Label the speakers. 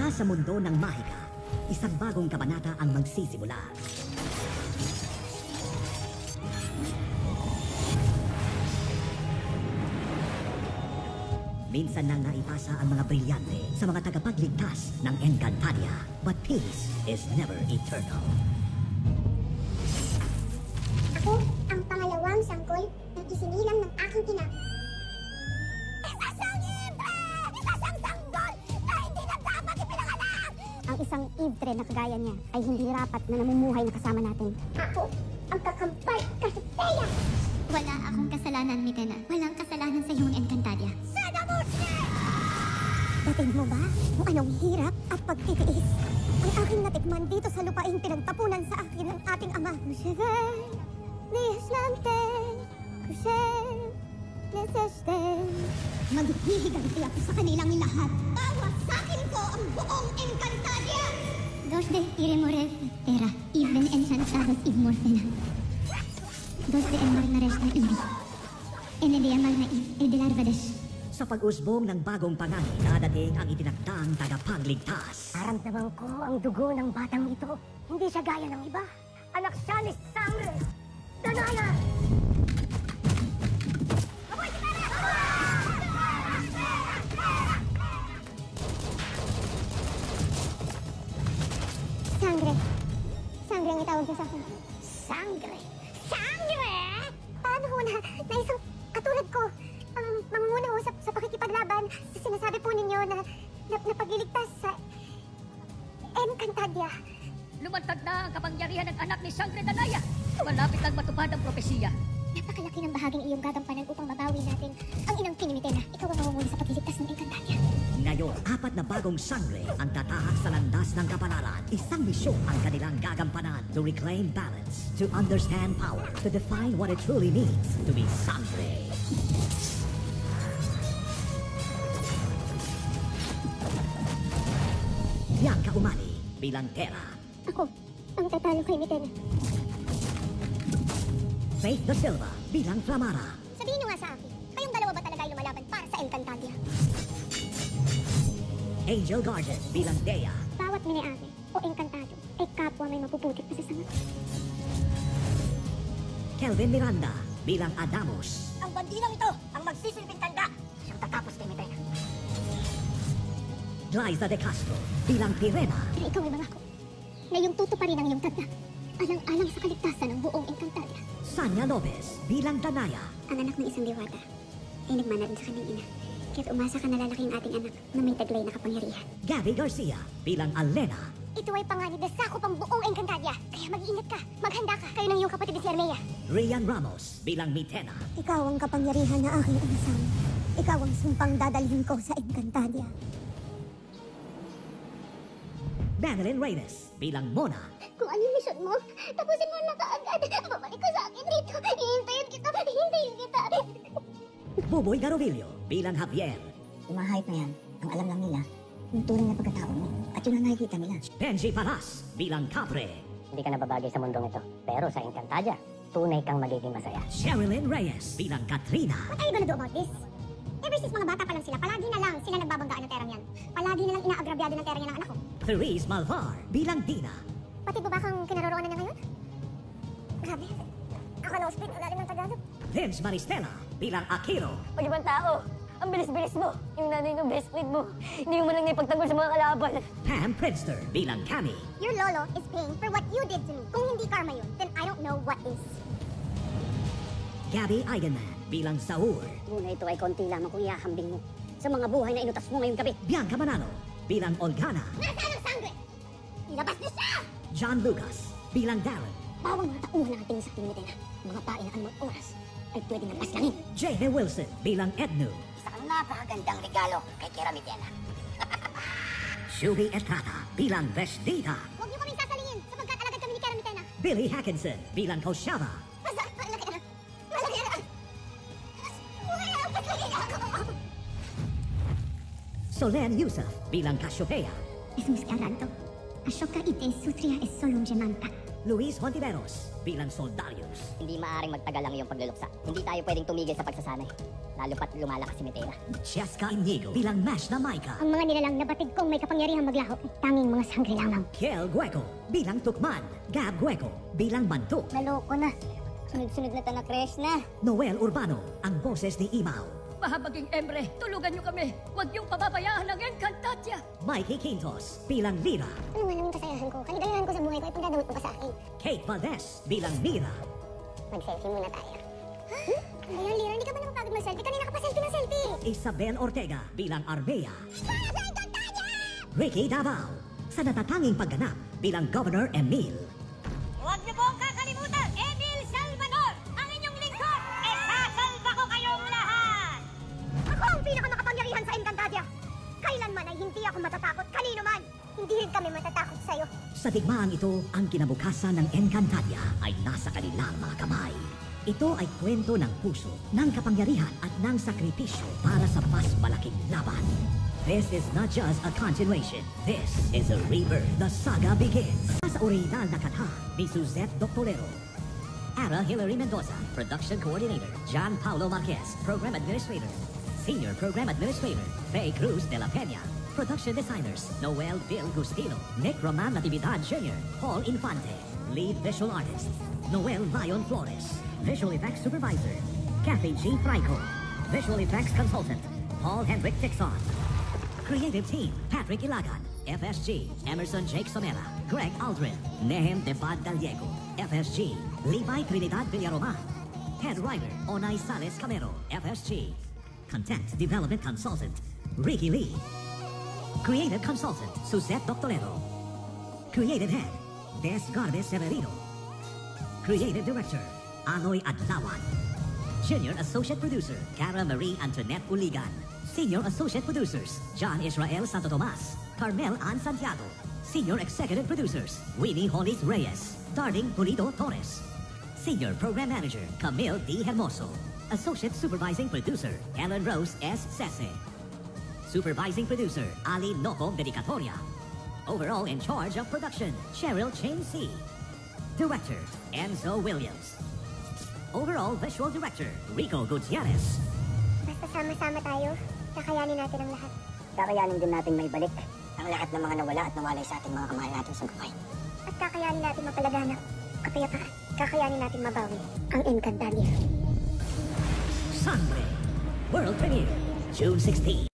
Speaker 1: Mula sa mundo ng mahika, isang bagong kabanata ang magsisimula. Minsan nang naipasa ang mga brilyante sa mga tagapagligtas ng Encantadia, but peace is never eternal.
Speaker 2: Ako ang pangalawang sanggol na isinilang ng aking ina. Isa siyang Ivtre! Isa siyang sanggol na hindi na dapat ipinanganak! Ang isang Ivtre na kagaya niya ay hindi rapat na namumuhay na kasama natin. Ako ang kakampal Cassiopeia!
Speaker 3: Wala akong kasalanan, Mitena. Walang kasalanan sa iyong Encantadia.
Speaker 2: Dating mo ba kung anong hirap at pagtitiis ang aking natikman dito sa lupaing pinagtapunan sa akin ng ating ama?
Speaker 3: Maghihiganti ako sa kanilang lahat. Bawasakin ko ang buong Encantadia! Dos de Iremores Terra, even enchantados immortena. Dos de Enmarnares na Ibi. Enedea Magnaib, El de Larvades.
Speaker 1: Sa pag-usbong ng bagong pangani, dadating ang itinakdang tagapagligtas.
Speaker 2: Naramdaman ko ang dugo ng batang ito. Hindi siya gaya ng iba. Anak siya ni Sangre! Danaya! Sangre! Sangre ang itawag niya sa akin. Sangre? Sangre? Paano ho na isang katulad ko ang mangunguna ho sa pakikipaglaban sa sinasabi po ninyo na pagliligtas sa Encantadia?
Speaker 4: Lumantad na ang kapangyarihan ng anak ni Sangre Danaya. Malapit lang matupad ang propesiya.
Speaker 2: Napakalaki ng bahaging iyong gagampanan upang mabawi natin ang inang Pinimitena. Ikaw ang mangunguna sa pagliligtas ng Encantadia.
Speaker 1: Ngayon, 4 na bagong sangre ang tatahak sa landas ng kapalaran. Isang misyon ang kanilang gagampanan to reclaim balance, to understand power, to define what it truly means to be sangre. Bianca Umali bilang Terra.
Speaker 2: Ako ang tatalo kay Mitena.
Speaker 1: Faith Da Silva bilang Flamara.
Speaker 2: Sabihin niyo nga sa akin, kayong dalawa ba talaga ay lumalaban para sa Encantadia?
Speaker 1: Angel Guardian bilang Dea.
Speaker 2: Bawat miniare o Encantado ay kapwa may mapuputik na sasama.
Speaker 1: Kelvin Miranda bilang Adamus.
Speaker 4: Ang bandilang ito ang magsisilbing tanda. Siyang tatapos kay Mitena.
Speaker 1: Liza De Castro bilang Pirena.
Speaker 2: Pero ikaw ay mangako na iyong tutuparin ang iyong tanda alang-alang sa kaligtasan ng buong Encantadia.
Speaker 1: Sanya Lopez bilang Danaya.
Speaker 2: Ang anak ng isang diwata ay nagmana rin sa kanyang ina. Kaya't umasa ka na lalaki ang ating anak na may taglay na kapangyarihan.
Speaker 1: Gabby Garcia bilang Alena.
Speaker 2: Ito ay panganib na sakop ang buong Encantadia. Kaya mag-iingat ka, maghanda ka. Kayo ng iyong kapatid si Armea.
Speaker 1: Rian Ramos bilang Mitena.
Speaker 2: Ikaw ang kapangyarihan na aking unsam. Ikaw ang sumpang dadalhin ko sa Encantadia.
Speaker 1: Madeline Reyes bilang Mona.
Speaker 2: Kung ano yung mission mo, tapusin mo na kaagad. Babalik ka sa akin dito. Hihintayin kita. Hihintayin kita.
Speaker 1: Buboy Garovillo bilang Javier.
Speaker 5: Yung mga hype na yan, ang alam lang nila, yung tunay na pagkatao mo. At yun ang nakikita nila.
Speaker 1: Benji Paras bilang Capre.
Speaker 5: Hindi ka nababagay sa mundong ito. Pero sa Encantadia, tunay kang magiging masaya.
Speaker 1: Sherilyn Reyes bilang Katrina.
Speaker 2: What are you gonna do about this? Ever since mga bata pa lang sila, palagi na lang sila nagbabanggaan ng terang yan. Palagi na lang inaagrabyado ng terang yan ng anak ko.
Speaker 1: Therese Malvar bilang Dina.
Speaker 2: Pati ba kang kinaroroonan na ngayon? Grabe. Ako na speak, wala rin ng Tagalog.
Speaker 1: Vince Maristela bilang Akiro.
Speaker 4: Pag ibang tao, ang bilis-bilis mo. Yung nanay ng best friend mo. Hindi mo man lang naipagtanggol sa mga kalaban.
Speaker 1: Pam Prinster bilang Cammy.
Speaker 2: Your lolo is paying for what you did to me. Kung hindi karma yun, then I don't know what is.
Speaker 1: Gabby Eigenman bilang Saur.
Speaker 5: Muna ito ay konti lamang kung ihahambing mo sa mga buhay na inutas mo ngayong gabi.
Speaker 1: Bianca Manalo bilang Olgana.
Speaker 2: Nasaan ang sangre? Ilabas niyo siya!
Speaker 1: John Lucas bilang Darren.
Speaker 2: Bawang mga tauhan ng ating sa Pinimitena. Mga pain na anumang oras ay pwede nang paslangin.
Speaker 1: J.A. Wilson bilang Ednu.
Speaker 5: Isang napakagandang regalo kay Kiramitena.
Speaker 1: Shubi Estrada bilang Vestita.
Speaker 2: Huwag niyo kaming sasalingin sapagkat alagad kami ni Karamitena.
Speaker 1: Billy Hackinson bilang Koshava.
Speaker 2: Malaki na! Malaki na! Wala ang paslangin ako!
Speaker 1: Solen Yusuf bilang Cassiopeia.
Speaker 3: Es muscaranto. Ashoka ite sutria es solum gemanta.
Speaker 1: Luis Hontiveros bilang Soldarius.
Speaker 4: Hindi maaaring magtagal ang iyong pagluluksa. Hindi tayo pwedeng tumigil sa pagsasanay. Lalo pat lumalakas si Metera.
Speaker 1: Cheska Inigo bilang Mash na Maika.
Speaker 3: Ang mga nilalang na batid kong may kapangyarihang maglaho ay tanging mga sangre lamang.
Speaker 1: Kel Gueco bilang Tukman. Gab Gueco bilang Bantuk.
Speaker 3: Naloko na. Sunod-sunod na tanak crash na.
Speaker 1: Noel Urbano ang boses ni Imaw.
Speaker 6: Mahabaging Emre, tulugan niyo kami. Huwag niyong pababayaan ang Encantadia.
Speaker 1: Mikey Quintos bilang Lira.
Speaker 3: Ano man ang kasayahan ko? Kaligayahan ko sa buhay ko ay pagdadamot mo ka sa akin.
Speaker 1: Kate Valdez bilang Mira.
Speaker 3: Mag-selfie muna tayo. Ano yan, Lira? Hindi ka ba napapagod mag-selfie? Kanina ka pa selfie na selfie.
Speaker 1: Isabel Ortega bilang Armea. Ricky Davao sa natatanging pagganap bilang Governor Emil.
Speaker 6: Huwag niyo pong kakalimutan, Emil Salvador, ang inyong lingkod. Isasalba ko kayong lahat.
Speaker 3: Ako ang pinakamakapangyarihan sa Encantadia. Kailanman ay hindi ako matatakot kanino man. Hindi rin kami matatakot sa'yo.
Speaker 1: Sa digmaang ito, ang kinabukasan ng Encantadia ay nasa kanilang mga kamay. Ito ay kwento ng puso, ng kapangyarihan at ng sakripisyo para sa mas malaking laban. This is not just a continuation. This is a rebirth. The saga begins. Sa original na kata ni Suzette Doctorero. Ara Hilary Mendoza, Production Coordinator. John Paulo Marquez, Program Administrator. Senior Program Administrator. Faye Cruz de la Peña. Production Designers. Noel Bill Gustilo. Nick Roman Natividad Jr. Paul Infante. Lead Visual Artist. Noel Bayon Flores. Visual Effects Supervisor. Kathy G. Franco. Visual Effects Consultant. Paul Hendrick Dixon. Creative Team, Patrick Ilagan, FSG, Emerson Jake Somera, Greg Aldrin, Nehem Debad Daliego, FSG, Levi Trinidad Villaroman, Head Writer, Onay Sales Camero, FSG, Content Development Consultant, Ricky Lee, Creative Consultant, Suzette Doctorero, Creative Head, Des Garbes Severino, Creative Director, Anoy Adlawan, Junior Associate Producer, Cara Marie Antoinette Uligan, Senior Associate Producers, John Israel Santo Tomas, Carmel Ann Santiago. Senior Executive Producers, Winnie Hollis Reyes, Darling Pulido Torres. Senior Program Manager, Camille D. Hermoso. Associate Supervising Producer, Helen Rose S. Sese. Supervising Producer, Ali Noco Dedicatoria. Overall in charge of production, Cheryl Chain C. Director, Enzo Williams. Overall Visual Director, Rico Gutierrez.
Speaker 3: Basta sama-sama tayo, kakayanin natin ang lahat.
Speaker 5: Kakayanin din natin may balik ang lahat ng mga nawala at nawalay sa ating mga kamahal natin sa buhay.
Speaker 3: At kakayanin natin mapalaganap, kapayapaan. Kakayanin natin mabawi ang Encantadia.
Speaker 1: Sangre. World Premiere, June 16.